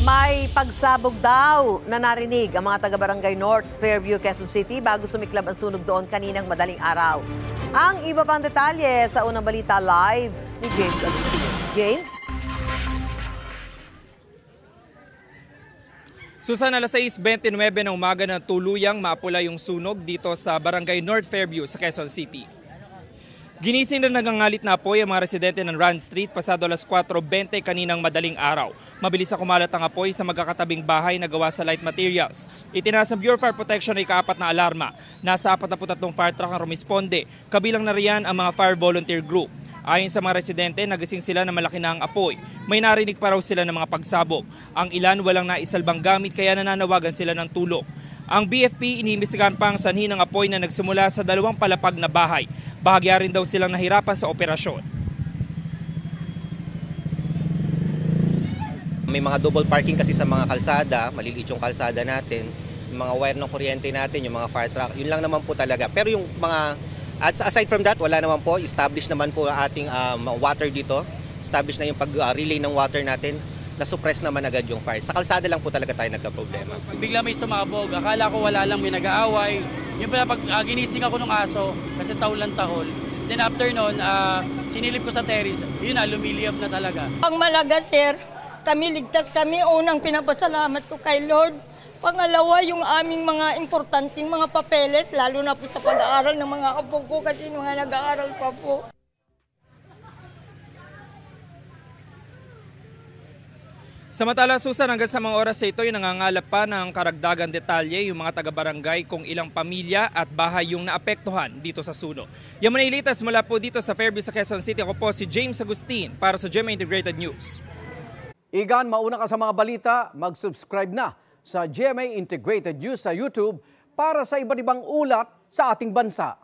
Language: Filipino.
May pagsabog daw na narinig ang mga taga-Barangay North, Fairview, Quezon City bago sumiklab ang sunog doon kaninang madaling araw. Ang iba pang detalye sa unang balita live ni James Agustin. James? Susan, alas 6:29 ng umaga na tuluyang maapula yung sunog dito sa Barangay North Fairview sa Quezon City. Ginising na nagangalit na apoy ang mga residente ng Rand Street pasado alas 4:20 kaninang madaling araw. Mabilis na kumalat ang apoy sa magkakatabing bahay na gawa sa light materials. Itinasa ng Bureau of Fire Protection ay ikaapat na alarma. Nasa 43 fire truck ang rumisponde, kabilang na riyan ang mga fire volunteer group. Ayon sa mga residente, nagising sila na malaki na ang apoy. May narinig pa raw sila ng mga pagsabog. Ang ilan walang naisalbang gamit kaya nananawagan sila ng tulong. Ang BFP iniimbestigahan pa ang sanhi ng apoy na nagsimula sa 2 palapag na bahay. Bahagya rin daw silang nahirapan sa operasyon. May mga double parking kasi sa mga kalsada, maliliit yung kalsada natin, yung mga wire ng kuryente natin, yung mga fire truck, yun lang naman po talaga. Pero yung mga, aside from that, wala naman po, established naman po ang ating water dito, established na yung pag-relay ng water natin, na-suppress naman agad yung fire. Sa kalsada lang po talaga tayo nagka-problema. Bigla may sumabog, akala ko wala lang, may nag-aaway. Yung pala pag ginising ako ng aso, kasi tahol lang tahol. Then after nun, sinilip ko sa terrace, yun na, lumiliyab na talaga. Ang malaga, sir, kami ligtas kami. Unang pinapasalamat ko kay Lord. Pangalawa, yung aming mga importanteng mga papeles, lalo na po sa pag-aaral ng mga apo ko kasi mga nag-aaral pa po. Samantala, Susan, hanggang sa mga oras sa ito, nangangalap pa ng karagdagan detalye yung mga taga-barangay kung ilang pamilya at bahay yung naapektuhan dito sa sunog. Yung manilitas mula po dito sa Fairview sa Quezon City, ako po si James Agustin para sa GMA Integrated News. Igan, mauna ka sa mga balita, mag-subscribe na sa GMA Integrated News sa YouTube para sa iba't ibang ulat sa ating bansa.